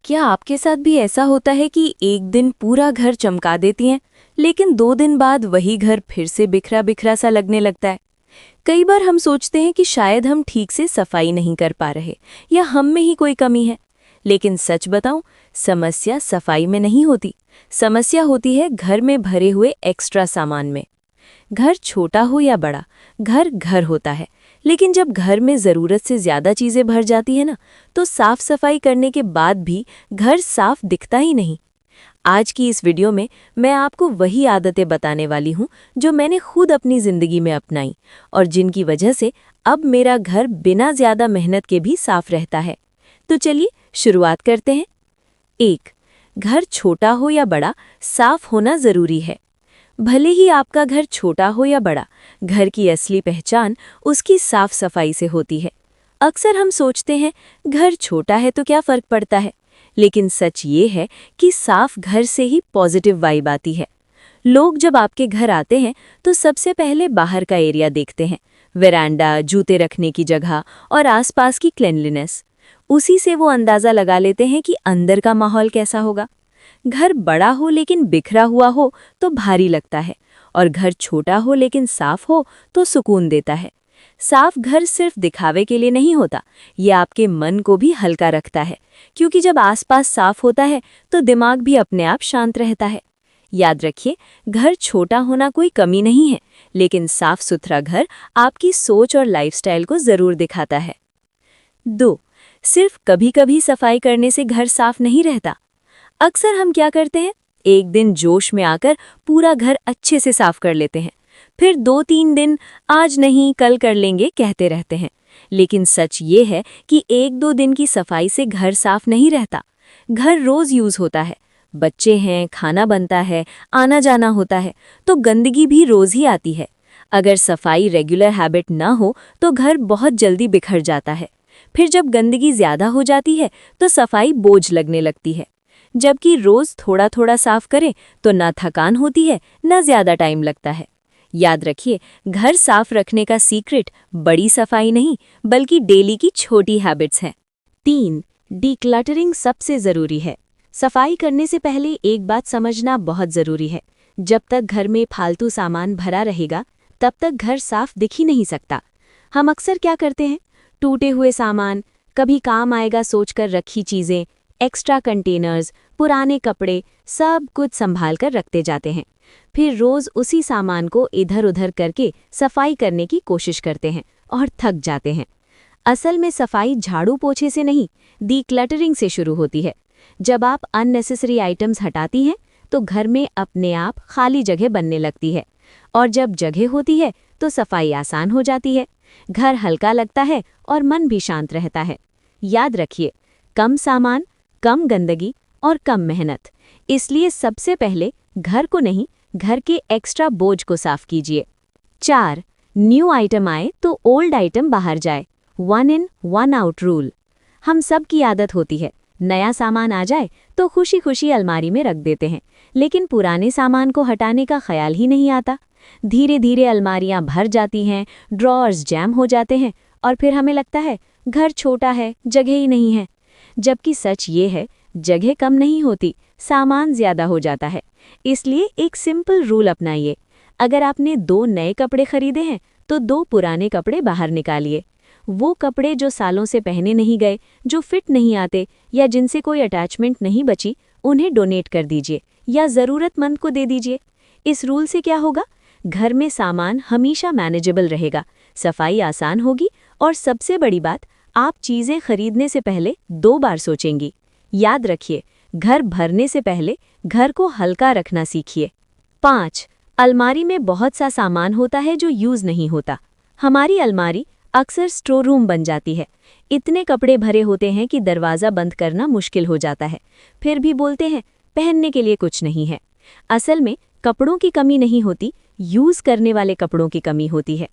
क्या आपके साथ भी ऐसा होता है कि एक दिन पूरा घर चमका देती हैं, लेकिन 2 दिन बाद वही घर फिर से बिखरा बिखरा सा लगने लगता है? कई बार हम सोचते हैं कि शायद हम ठीक से सफाई नहीं कर पा रहे या हम में ही कोई कमी है। लेकिन सच बताऊं, समस्या सफाई में नहीं होती। समस्या होती है घर में भरे हुए एक्स्ट्रा सामान में। घर छोटा हो या बड़ा, घर घर होता है। लेकिन जब घर में ज़रूरत से ज़्यादा चीज़ें भर जाती है ना, तो साफ सफाई करने के बाद भी घर साफ दिखता ही नहीं। आज की इस वीडियो में मैं आपको वही आदतें बताने वाली हूँ जो मैंने खुद अपनी ज़िंदगी में अपनाई और जिनकी वजह से अब मेरा घर बिना ज़्यादा मेहनत के भी साफ रहता है। तो चलिए शुरुआत करते हैं। 1. घर छोटा हो या बड़ा, साफ होना ज़रूरी है। भले ही आपका घर छोटा हो या बड़ा, घर की असली पहचान उसकी साफ सफाई से होती है। अक्सर हम सोचते हैं घर छोटा है तो क्या फर्क पड़ता है, लेकिन सच ये है कि साफ घर से ही पॉजिटिव वाइब आती है। लोग जब आपके घर आते हैं तो सबसे पहले बाहर का एरिया देखते हैं, वेरांडा, जूते रखने की जगह और आसपास की क्लीनलीनेस। उसी से वो अंदाज़ा लगा लेते हैं कि अंदर का माहौल कैसा होगा। घर बड़ा हो लेकिन बिखरा हुआ हो तो भारी लगता है, और घर छोटा हो लेकिन साफ हो तो सुकून देता है। साफ घर सिर्फ दिखावे के लिए नहीं होता, ये आपके मन को भी हल्का रखता है, क्योंकि जब आसपास साफ होता है तो दिमाग भी अपने आप शांत रहता है। याद रखिए, घर छोटा होना कोई कमी नहीं है, लेकिन साफ सुथरा घर आपकी सोच और लाइफस्टाइल को जरूर दिखाता है। 2. सिर्फ कभी-कभी सफाई करने से घर साफ नहीं रहता। अक्सर हम क्या करते हैं, एक दिन जोश में आकर पूरा घर अच्छे से साफ कर लेते हैं, फिर 2-3 दिन आज नहीं कल कर लेंगे कहते रहते हैं। लेकिन सच ये है कि 1-2 दिन की सफाई से घर साफ नहीं रहता। घर रोज यूज होता है, बच्चे हैं, खाना बनता है, आना जाना होता है, तो गंदगी भी रोज ही आती है। अगर सफाई रेगुलर हैबिट ना हो तो घर बहुत जल्दी बिखर जाता है। फिर जब गंदगी ज्यादा हो जाती है तो सफाई बोझ लगने लगती है। जबकि रोज थोड़ा थोड़ा साफ करें तो ना थकान होती है, ना ज्यादा टाइम लगता है। याद रखिए, घर साफ रखने का सीक्रेट बड़ी सफाई नहीं, बल्कि डेली की छोटी हैबिट्स हैं। 3. डीक्लटरिंग सबसे जरूरी है। सफाई करने से पहले एक बात समझना बहुत जरूरी है। जब तक घर में फालतू सामान भरा रहेगा, तब तक घर साफ दिख ही नहीं सकता। हम अक्सर क्या करते हैं, टूटे हुए सामान, कभी काम आएगा सोचकर रखी चीजें, एक्स्ट्रा कंटेनर्स, पुराने कपड़े, सब कुछ संभाल कर रखते जाते हैं। फिर रोज उसी सामान को इधर उधर करके सफाई करने की कोशिश करते हैं और थक जाते हैं। असल में सफाई झाड़ू पोछे से नहीं, डीक्लटरिंग से शुरू होती है। जब आप अननेसेसरी आइटम्स हटाती हैं तो घर में अपने आप खाली जगह बनने लगती है, और जब जगह होती है तो सफाई आसान हो जाती है। घर हल्का लगता है और मन भी शांत रहता है। याद रखिए, कम सामान, कम गंदगी और कम मेहनत। इसलिए सबसे पहले घर को नहीं, घर के एक्स्ट्रा बोझ को साफ कीजिए। 4. न्यू आइटम आए तो ओल्ड आइटम बाहर जाए। 1 in 1 out रूल। हम सब की आदत होती है, नया सामान आ जाए तो खुशी खुशी अलमारी में रख देते हैं, लेकिन पुराने सामान को हटाने का ख्याल ही नहीं आता। धीरे धीरे अलमारियां भर जाती हैं, ड्रॉअर्स जैम हो जाते हैं, और फिर हमें लगता है घर छोटा है, जगह ही नहीं है। जबकि सच ये है, जगह कम नहीं होती, सामान ज्यादा हो जाता है। इसलिए एक सिंपल रूल अपनाइए। अगर आपने 2 नए कपड़े खरीदे हैं तो 2 पुराने कपड़े बाहर निकालिए। वो कपड़े जो सालों से पहने नहीं गए, जो फिट नहीं आते या जिनसे कोई अटैचमेंट नहीं बची, उन्हें डोनेट कर दीजिए या ज़रूरतमंद को दे दीजिए। इस रूल से क्या होगा, घर में सामान हमेशा मैनेजेबल रहेगा, सफाई आसान होगी, और सबसे बड़ी बात, आप चीज़ें खरीदने से पहले 2 बार सोचेंगी। याद रखिए, घर भरने से पहले घर को हल्का रखना सीखिए। 5. अलमारी में बहुत सा सामान होता है जो यूज़ नहीं होता। हमारी अलमारी अक्सर स्टोर रूम बन जाती है। इतने कपड़े भरे होते हैं कि दरवाज़ा बंद करना मुश्किल हो जाता है। फिर भी बोलते हैं पहनने के लिए कुछ नहीं है। असल में कपड़ों की कमी नहीं होती, यूज़ करने वाले कपड़ों की कमी होती है।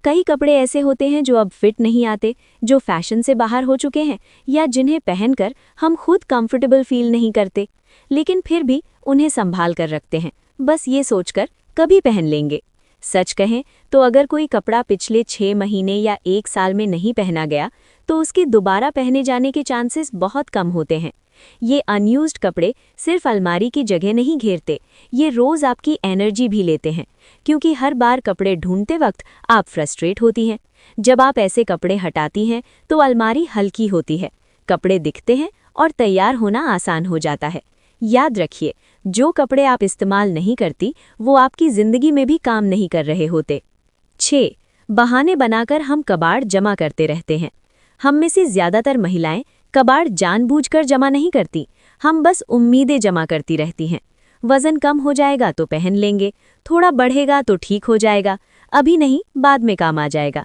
कई कपड़े ऐसे होते हैं जो अब फिट नहीं आते, जो फैशन से बाहर हो चुके हैं, या जिन्हें पहनकर हम खुद कंफर्टेबल फील नहीं करते, लेकिन फिर भी उन्हें संभाल कर रखते हैं, बस ये सोचकर कभी पहन लेंगे। सच कहें तो अगर कोई कपड़ा पिछले 6 महीने या 1 साल में नहीं पहना गया, तो उसके दोबारा पहने जाने के चांसेस बहुत कम होते हैं। ये अनयूज्ड कपड़े सिर्फ अलमारी की जगह नहीं घेरते, ये रोज आपकी एनर्जी भी लेते हैं, क्योंकि हर बार कपड़े ढूंढते वक्त आप फ्रस्ट्रेट होती हैं। जब आप ऐसे कपड़े हटाती हैं तो अलमारी हल्की होती है, कपड़े दिखते हैं और तैयार होना आसान हो जाता है। याद रखिए, जो कपड़े आप इस्तेमाल नहीं करती वो आपकी जिंदगी में भी काम नहीं कर रहे होते। 6. बहाने बनाकर हम कबाड़ जमा करते रहते हैं। हम में से ज्यादातर महिलाएं कबाड़ जानबूझकर जमा नहीं करती, हम बस उम्मीदें जमा करती रहती हैं। वजन कम हो जाएगा तो पहन लेंगे, थोड़ा बढ़ेगा तो ठीक हो जाएगा, अभी नहीं बाद में काम आ जाएगा।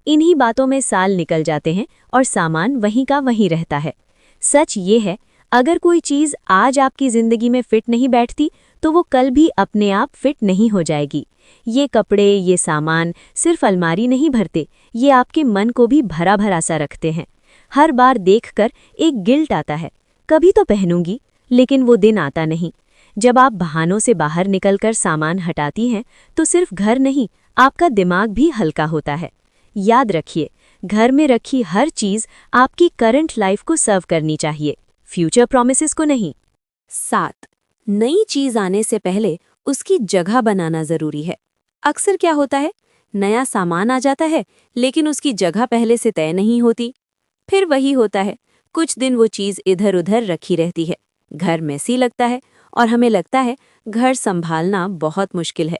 इन्हीं बातों में साल निकल जाते हैं और सामान वहीं का वहीं रहता है। सच ये है, अगर कोई चीज़ आज आपकी ज़िंदगी में फिट नहीं बैठती तो वो कल भी अपने आप फिट नहीं हो जाएगी। ये कपड़े, ये सामान सिर्फ अलमारी नहीं भरते, ये आपके मन को भी भरा भरा सा रखते हैं। हर बार देखकर एक गिल्ट आता है, कभी तो पहनूंगी, लेकिन वो दिन आता नहीं। जब आप बहानों से बाहर निकलकर सामान हटाती हैं तो सिर्फ घर नहीं, आपका दिमाग भी हल्का होता है। याद रखिए, घर में रखी हर चीज़ आपकी करंट लाइफ को सर्व करनी चाहिए, फ्यूचर प्रॉमिसेस को नहीं। 7. नई चीज आने से पहले उसकी जगह बनाना जरूरी है। अक्सर क्या होता है, नया सामान आ जाता है लेकिन उसकी जगह पहले से तय नहीं होती। फिर वही होता है, कुछ दिन वो चीज इधर उधर रखी रहती है, घर मैसी लगता है और हमें लगता है घर संभालना बहुत मुश्किल है।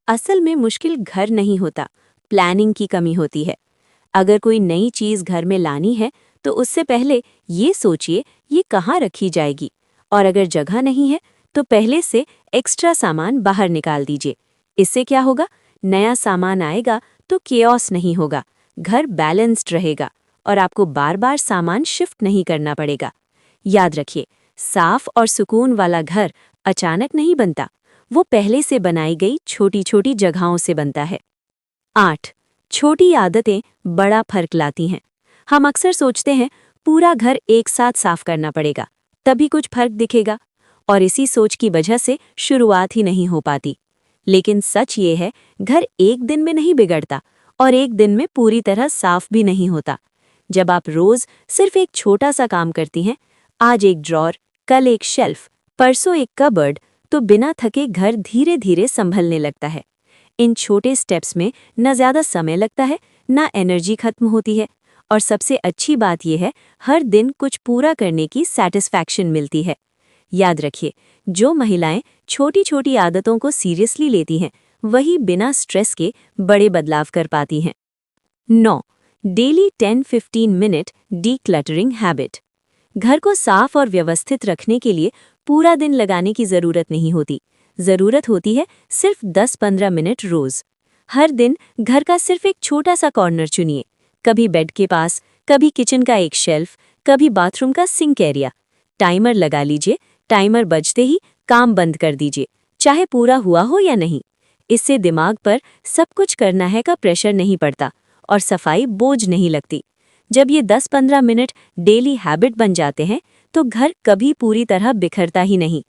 असल में मुश्किल घर नहीं होता, प्लानिंग की कमी होती है। अगर कोई नई चीज घर में लानी है तो उससे पहले ये सोचिए ये कहाँ रखी जाएगी, और अगर जगह नहीं है तो पहले से एक्स्ट्रा सामान बाहर निकाल दीजिए। इससे क्या होगा, नया सामान आएगा तो केओस नहीं होगा, घर बैलेंस्ड रहेगा और आपको बार बार सामान शिफ्ट नहीं करना पड़ेगा। याद रखिए, साफ और सुकून वाला घर अचानक नहीं बनता, वो पहले से बनाई गई छोटी छोटी जगहों से बनता है। 8. छोटी आदतें बड़ा फर्क लाती हैं। हम अक्सर सोचते हैं पूरा घर एक साथ साफ करना पड़ेगा, तभी कुछ फर्क दिखेगा, और इसी सोच की वजह से शुरुआत ही नहीं हो पाती। लेकिन सच ये है, घर एक दिन में नहीं बिगड़ता और एक दिन में पूरी तरह साफ भी नहीं होता। जब आप रोज सिर्फ एक छोटा सा काम करती हैं, आज एक ड्रॉर, कल एक शेल्फ, परसों एक कबर्ड, तो बिना थके घर धीरे धीरे संभलने लगता है। इन छोटे स्टेप्स में न ज़्यादा समय लगता है, न एनर्जी खत्म होती है, और सबसे अच्छी बात यह है, हर दिन कुछ पूरा करने की सैटिस्फैक्शन मिलती है। याद रखिए, जो महिलाएं छोटी छोटी आदतों को सीरियसली लेती हैं, वही बिना स्ट्रेस के बड़े बदलाव कर पाती हैं। 9. Daily 10-15 minute decluttering habit. घर को साफ और व्यवस्थित रखने के लिए पूरा दिन लगाने की ज़रूरत नहीं होती, ज़रूरत होती है सिर्फ 10-15 मिनट रोज़। हर दिन घर का सिर्फ एक छोटा सा कॉर्नर चुनिए, कभी बेड के पास, कभी किचन का एक शेल्फ, कभी बाथरूम का सिंक एरिया। टाइमर लगा लीजिए, टाइमर बजते ही काम बंद कर दीजिए, चाहे पूरा हुआ हो या नहीं। इससे दिमाग पर सब कुछ करना है का प्रेशर नहीं पड़ता और सफाई बोझ नहीं लगती। जब ये 10-15 मिनट डेली हैबिट बन जाते हैं तो घर कभी पूरी तरह बिखरता ही नहीं।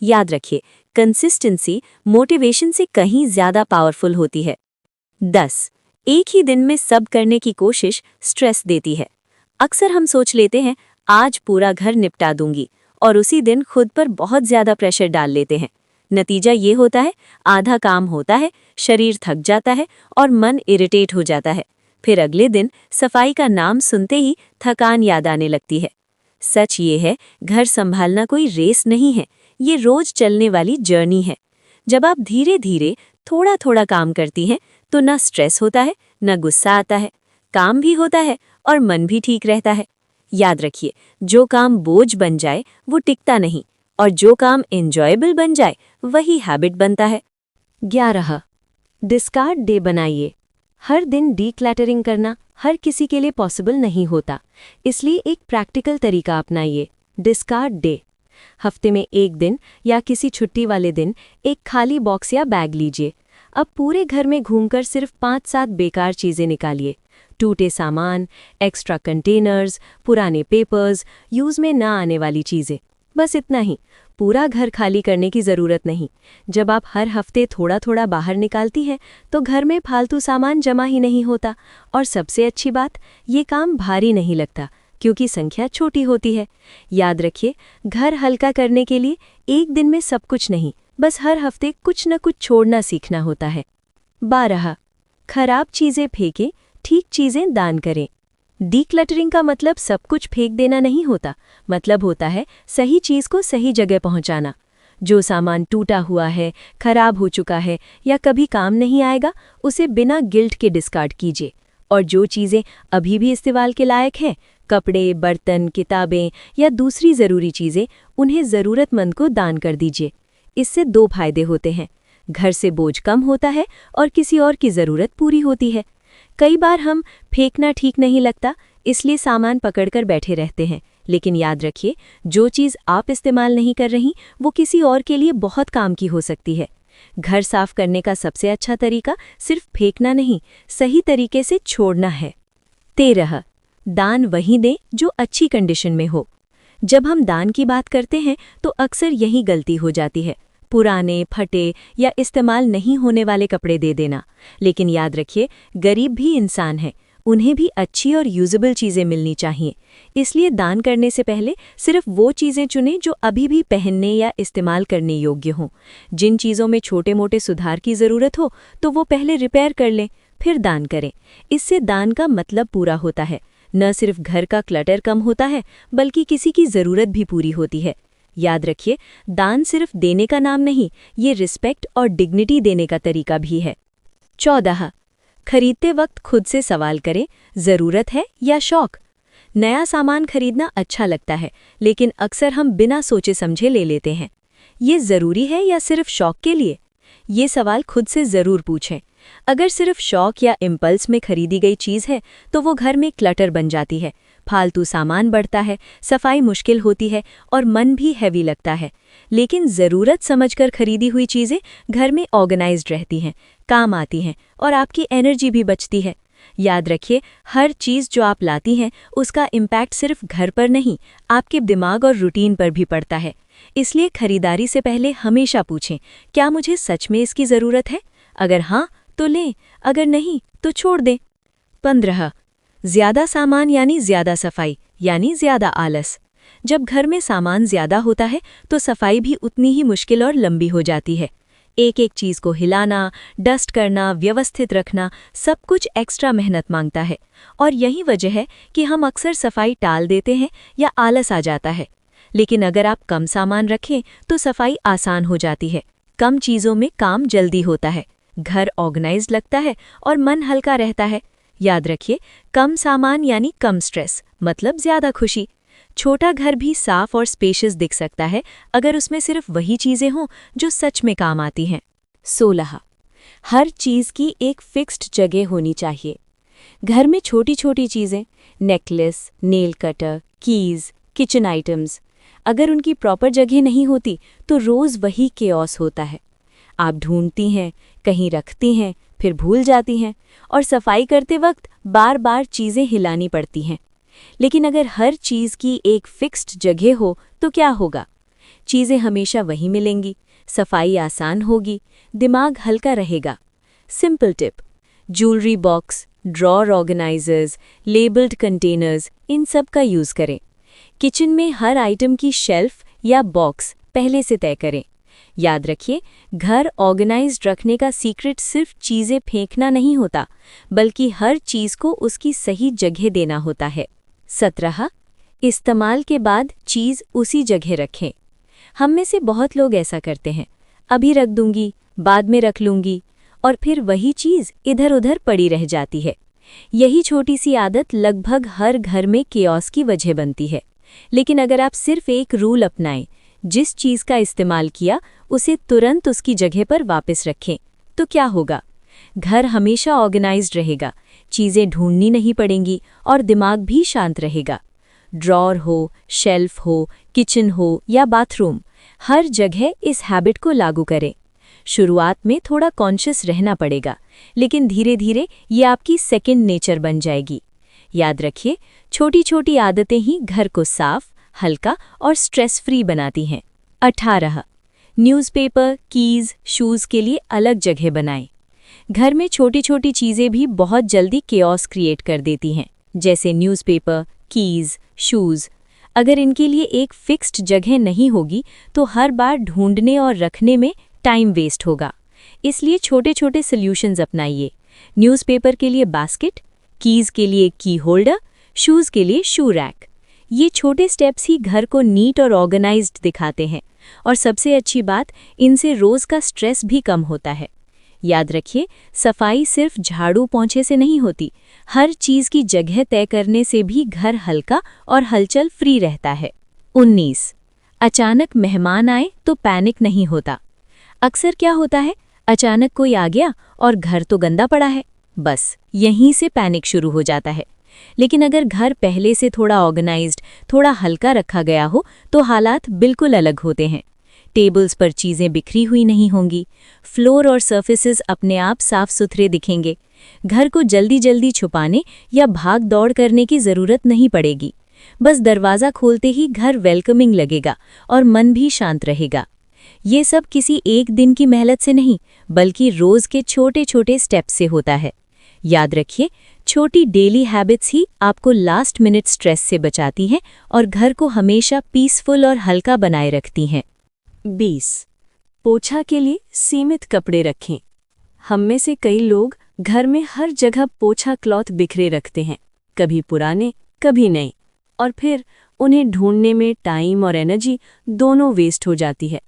याद रखिए, कंसिस्टेंसी मोटिवेशन से कहीं ज़्यादा पावरफुल होती है। 10. एक ही दिन में सब करने की कोशिश स्ट्रेस देती है। अक्सर हम सोच लेते हैं आज पूरा घर निपटा दूंगी, और उसी दिन खुद पर बहुत ज़्यादा प्रेशर डाल लेते हैं। नतीजा ये होता है, आधा काम होता है, शरीर थक जाता है और मन इरिटेट हो जाता है। फिर अगले दिन सफाई का नाम सुनते ही थकान याद आने लगती है। सच ये है, घर संभालना कोई रेस नहीं है, ये रोज चलने वाली जर्नी है। जब आप धीरे धीरे थोड़ा थोड़ा काम करती हैं तो ना स्ट्रेस होता है, ना गुस्सा आता है, काम भी होता है और मन भी ठीक रहता है। याद रखिए, जो काम बोझ बन जाए वो टिकता नहीं, और जो काम एंजॉयबल बन जाए वही हैबिट बनता है। 11. डिस्कार्ड डे बनाइए। हर दिन डीक्लटरिंग करना हर किसी के लिए पॉसिबल नहीं होता, इसलिए एक प्रैक्टिकल तरीका अपनाइए, डिस्कार्ड डे। हफ्ते में एक दिन या किसी छुट्टी वाले दिन एक खाली बॉक्स या बैग लीजिए। अब पूरे घर में घूमकर सिर्फ 5-7 बेकार चीज़ें निकालिए, टूटे सामान, एक्स्ट्रा कंटेनर्स, पुराने पेपर्स, यूज़ में ना आने वाली चीज़ें, बस इतना ही। पूरा घर खाली करने की ज़रूरत नहीं। जब आप हर हफ्ते थोड़ा थोड़ा बाहर निकालती हैं तो घर में फालतू सामान जमा ही नहीं होता, और सबसे अच्छी बात, ये काम भारी नहीं लगता, क्योंकि संख्या छोटी होती है। याद रखिए, घर हल्का करने के लिए एक दिन में सब कुछ नहीं, बस हर हफ्ते कुछ न कुछ छोड़ना सीखना होता है। 12. खराब चीज़ें फेंकें, ठीक चीज़ें दान करें। डीक्लटरिंग का मतलब सब कुछ फेंक देना नहीं होता, मतलब होता है सही चीज़ को सही जगह पहुंचाना। जो सामान टूटा हुआ है, खराब हो चुका है या कभी काम नहीं आएगा, उसे बिना गिल्ट के डिस्कार्ड कीजिए। और जो चीज़ें अभी भी इस्तेमाल के लायक हैं, कपड़े, बर्तन, किताबें या दूसरी ज़रूरी चीज़ें, उन्हें ज़रूरतमंद को दान कर दीजिए। इससे 2 फायदे होते हैं, घर से बोझ कम होता है और किसी और की ज़रूरत पूरी होती है। कई बार हम फेंकना ठीक नहीं लगता, इसलिए सामान पकड़कर बैठे रहते हैं, लेकिन याद रखिए, जो चीज़ आप इस्तेमाल नहीं कर रही, वो किसी और के लिए बहुत काम की हो सकती है। घर साफ करने का सबसे अच्छा तरीका सिर्फ फेंकना नहीं, सही तरीके से छोड़ना है। 13. दान वहीं दें जो अच्छी कंडीशन में हो। जब हम दान की बात करते हैं तो अक्सर यही गलती हो जाती है, पुराने, फटे या इस्तेमाल नहीं होने वाले कपड़े दे देना। लेकिन याद रखिए, गरीब भी इंसान हैं, उन्हें भी अच्छी और यूजेबल चीज़ें मिलनी चाहिए। इसलिए दान करने से पहले सिर्फ वो चीज़ें चुनें जो अभी भी पहनने या इस्तेमाल करने योग्य हों। जिन चीज़ों में छोटे मोटे सुधार की ज़रूरत हो तो वो पहले रिपेयर कर लें, फिर दान करें। इससे दान का मतलब पूरा होता है, न सिर्फ घर का क्लटर कम होता है, बल्कि किसी की ज़रूरत भी पूरी होती है। याद रखिए, दान सिर्फ देने का नाम नहीं, ये रिस्पेक्ट और डिग्निटी देने का तरीका भी है। 14. खरीदते वक्त खुद से सवाल करें, ज़रूरत है या शौक। नया सामान खरीदना अच्छा लगता है, लेकिन अक्सर हम बिना सोचे समझे ले लेते हैं। ये ज़रूरी है या सिर्फ शौक के लिए? ये सवाल खुद से ज़रूर पूछें। अगर सिर्फ शौक या इम्पल्स में खरीदी गई चीज़ है तो वो घर में क्लटर बन जाती है, फालतू सामान बढ़ता है, सफाई मुश्किल होती है और मन भी हैवी लगता है। लेकिन ज़रूरत समझकर खरीदी हुई चीज़ें घर में ऑर्गेनाइज्ड रहती हैं, काम आती हैं और आपकी एनर्जी भी बचती है। याद रखिए, हर चीज़ जो आप लाती हैं उसका इम्पैक्ट सिर्फ घर पर नहीं, आपके दिमाग और रूटीन पर भी पड़ता है। इसलिए खरीदारी से पहले हमेशा पूछें, क्या मुझे सच में इसकी ज़रूरत है? अगर हाँ तो लें, अगर नहीं तो छोड़ दें। 15. ज़्यादा सामान यानी ज़्यादा सफाई यानी ज़्यादा आलस। जब घर में सामान ज़्यादा होता है तो सफाई भी उतनी ही मुश्किल और लंबी हो जाती है। एक एक चीज़ को हिलाना, डस्ट करना, व्यवस्थित रखना, सब कुछ एक्स्ट्रा मेहनत मांगता है। और यही वजह है कि हम अक्सर सफाई टाल देते हैं या आलस आ जाता है। लेकिन अगर आप कम सामान रखें तो सफाई आसान हो जाती है, कम चीज़ों में काम जल्दी होता है, घर ऑर्गेनाइज्ड लगता है और मन हल्का रहता है। याद रखिए, कम सामान यानी कम स्ट्रेस, मतलब ज़्यादा खुशी। छोटा घर भी साफ और स्पेशियस दिख सकता है अगर उसमें सिर्फ वही चीज़ें हों जो सच में काम आती हैं। 16. हर चीज़ की एक फिक्स्ड जगह होनी चाहिए। घर में छोटी छोटी चीज़ें, necklace, nail cutter, keys, kitchen items, अगर उनकी प्रॉपर जगह नहीं होती तो रोज़ वही केओस होता है। आप ढूंढती हैं, कहीं रखती हैं, फिर भूल जाती हैं और सफाई करते वक्त बार बार चीज़ें हिलानी पड़ती हैं। लेकिन अगर हर चीज़ की एक फिक्स्ड जगह हो तो क्या होगा? चीज़ें हमेशा वहीं मिलेंगी, सफाई आसान होगी, दिमाग हल्का रहेगा। Simple tip: jewellery box, drawer organisers, labelled containers, इन सब का यूज़ करें। किचन में हर आइटम की शेल्फ या बॉक्स पहले से तय करें। याद रखिए, घर ऑर्गेनाइज्ड रखने का सीक्रेट सिर्फ चीज़ें फेंकना नहीं होता, बल्कि हर चीज़ को उसकी सही जगह देना होता है। 17. इस्तेमाल के बाद चीज़ उसी जगह रखें। हम में से बहुत लोग ऐसा करते हैं, अभी रख दूंगी, बाद में रख लूंगी, और फिर वही चीज़ इधर उधर पड़ी रह जाती है। यही छोटी सी आदत लगभग हर घर में केओस की वजह बनती है। लेकिन अगर आप सिर्फ एक रूल अपनाएं, जिस चीज़ का इस्तेमाल किया उसे तुरंत उसकी जगह पर वापस रखें, तो क्या होगा? घर हमेशा ऑर्गेनाइज्ड रहेगा, चीज़ें ढूंढनी नहीं पड़ेंगी और दिमाग भी शांत रहेगा। ड्रॉर हो, शेल्फ हो, किचन हो या बाथरूम, हर जगह इस हैबिट को लागू करें। शुरुआत में थोड़ा कॉन्शियस रहना पड़ेगा, लेकिन धीरे धीरे ये आपकी सेकंड नेचर बन जाएगी। याद रखिए, छोटी छोटी आदतें ही घर को साफ, हल्का और स्ट्रेस फ्री बनाती हैं। 18. न्यूज़पेपर, कीज़, शूज़ के लिए अलग जगह बनाएं। घर में छोटी छोटी चीज़ें भी बहुत जल्दी केओस क्रिएट कर देती हैं, जैसे न्यूज़पेपर, कीज़, शूज़। अगर इनके लिए एक फिक्स्ड जगह नहीं होगी तो हर बार ढूंढने और रखने में टाइम वेस्ट होगा। इसलिए छोटे छोटे सॉल्यूशंस अपनाइए। न्यूज़पेपर के लिए बास्केट, कीज़ के लिए की होल्डर, शूज़ के लिए शू रैक। ये छोटे स्टेप्स ही घर को नीट और ऑर्गेनाइज्ड दिखाते हैं, और सबसे अच्छी बात, इनसे रोज़ का स्ट्रेस भी कम होता है। याद रखिए, सफाई सिर्फ झाड़ू पोंछे से नहीं होती, हर चीज़ की जगह तय करने से भी घर हल्का और हलचल फ्री रहता है। 19. अचानक मेहमान आए तो पैनिक नहीं होता। अक्सर क्या होता है, अचानक कोई आ गया और घर तो गंदा पड़ा है, बस यहीं से पैनिक शुरू हो जाता है। लेकिन अगर घर पहले से थोड़ा ऑर्गेनाइज्ड, थोड़ा हल्का रखा गया हो तो हालात बिल्कुल अलग होते हैं। टेबल्स पर चीज़ें बिखरी हुई नहीं होंगी, फ्लोर और सर्फेसेस अपने आप साफ सुथरे दिखेंगे, घर को जल्दी जल्दी छुपाने या भाग दौड़ करने की ज़रूरत नहीं पड़ेगी। बस दरवाज़ा खोलते ही घर वेलकमिंग लगेगा और मन भी शांत रहेगा। ये सब किसी एक दिन की मेहनत से नहीं, बल्कि रोज़ के छोटे छोटे स्टेप्स से होता है। याद रखिए, छोटी डेली हैबिट्स ही आपको लास्ट मिनट स्ट्रेस से बचाती हैं और घर को हमेशा पीसफुल और हल्का बनाए रखती हैं। 20. पोछा के लिए सीमित कपड़े रखें। हम में से कई लोग घर में हर जगह पोछा क्लॉथ बिखरे रखते हैं, कभी पुराने कभी नए, और फिर उन्हें ढूंढने में टाइम और एनर्जी दोनों वेस्ट हो जाती है।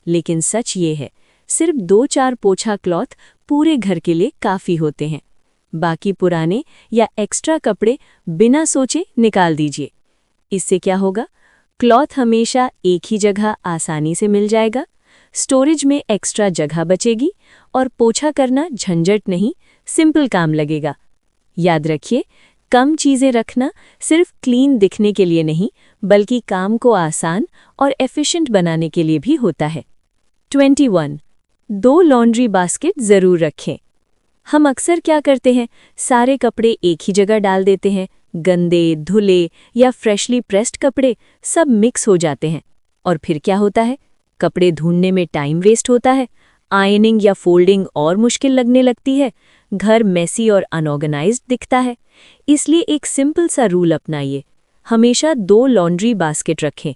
लेकिन सच ये है, सिर्फ 2-4 पोछा क्लॉथ पूरे घर के लिए काफ़ी होते हैं। बाकी पुराने या एक्स्ट्रा कपड़े बिना सोचे निकाल दीजिए। इससे क्या होगा, क्लॉथ हमेशा एक ही जगह आसानी से मिल जाएगा, स्टोरेज में एक्स्ट्रा जगह बचेगी और पोछा करना झंझट नहीं, सिंपल काम लगेगा। याद रखिए, कम चीज़ें रखना सिर्फ क्लीन दिखने के लिए नहीं, बल्कि काम को आसान और एफिशिएंट बनाने के लिए भी होता है। 21. 2 लॉन्ड्री बास्केट ज़रूर रखें। हम अक्सर क्या करते हैं, सारे कपड़े एक ही जगह डाल देते हैं। गंदे, धुले या फ्रेशली प्रेस्ड कपड़े सब मिक्स हो जाते हैं, और फिर क्या होता है, कपड़े ढूंढने में टाइम वेस्ट होता है, आयनिंग या फोल्डिंग और मुश्किल लगने लगती है, घर मेसी और अनऑर्गेनाइज्ड दिखता है। इसलिए एक सिंपल सा रूल अपनाइए, हमेशा 2 लॉन्ड्री बास्केट रखें,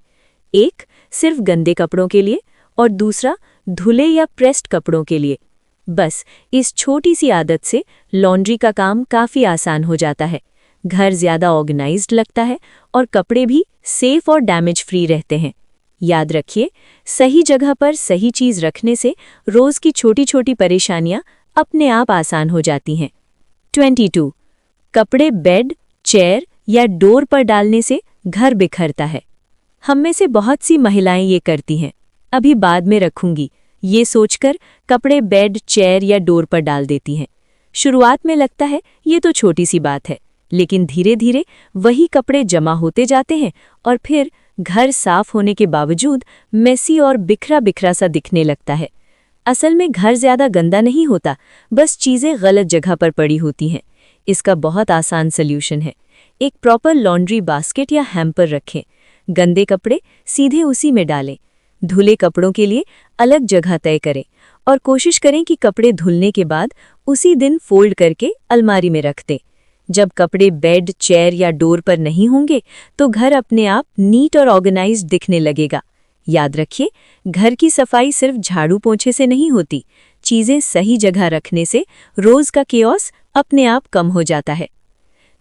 एक सिर्फ गंदे कपड़ों के लिए और दूसरा धुले या प्रेस्ड कपड़ों के लिए। बस इस छोटी सी आदत से लॉन्ड्री का काम काफ़ी आसान हो जाता है, घर ज़्यादा ऑर्गेनाइज्ड लगता है और कपड़े भी सेफ और डैमेज फ्री रहते हैं। याद रखिए, सही जगह पर सही चीज़ रखने से रोज़ की छोटी छोटी परेशानियां अपने आप आसान हो जाती हैं। 22. कपड़े बेड, चेयर या डोर पर डालने से घर बिखरता है। हम में से बहुत सी महिलाएं ये करती हैं, अभी बाद में रखूंगी, ये सोचकर कपड़े बेड, चेयर या डोर पर डाल देती हैं। शुरुआत में लगता है ये तो छोटी सी बात है, लेकिन धीरे धीरे वही कपड़े जमा होते जाते हैं और फिर घर साफ होने के बावजूद मेसी और बिखरा बिखरा सा दिखने लगता है। असल में घर ज़्यादा गंदा नहीं होता, बस चीज़ें गलत जगह पर पड़ी होती हैं। इसका बहुत आसान सल्यूशन है, एक प्रॉपर लॉन्ड्री बास्केट या हैम्पर रखें। गंदे कपड़े सीधे उसी में डालें, धुले कपड़ों के लिए अलग जगह तय करें और कोशिश करें कि कपड़े धुलने के बाद उसी दिन फोल्ड करके अलमारी में रख दें। जब कपड़े बेड, चेयर या डोर पर नहीं होंगे तो घर अपने आप नीट और ऑर्गेनाइज्ड दिखने लगेगा। याद रखिए, घर की सफाई सिर्फ झाड़ू पोंछे से नहीं होती, चीज़ें सही जगह रखने से रोज़ का केओस अपने आप कम हो जाता है।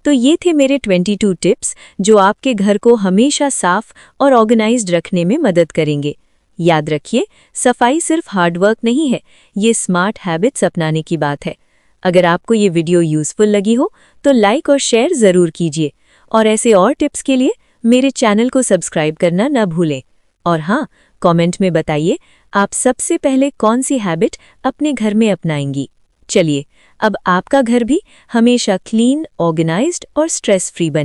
तो ये थे मेरे 22 टिप्स जो आपके घर को हमेशा साफ और ऑर्गेनाइज्ड रखने में मदद करेंगे। याद रखिए, सफाई सिर्फ हार्डवर्क नहीं है, ये स्मार्ट हैबिट्स अपनाने की बात है। अगर आपको ये वीडियो यूज़फुल लगी हो तो लाइक और शेयर ज़रूर कीजिए, और ऐसे और टिप्स के लिए मेरे चैनल को सब्सक्राइब करना न भूलें। और हाँ, कमेंट में बताइए आप सबसे पहले कौन सी हैबिट अपने घर में अपनाएंगी। चलिए, अब आपका घर भी हमेशा क्लीन, ऑर्गेनाइज्ड और स्ट्रेस फ्री बने।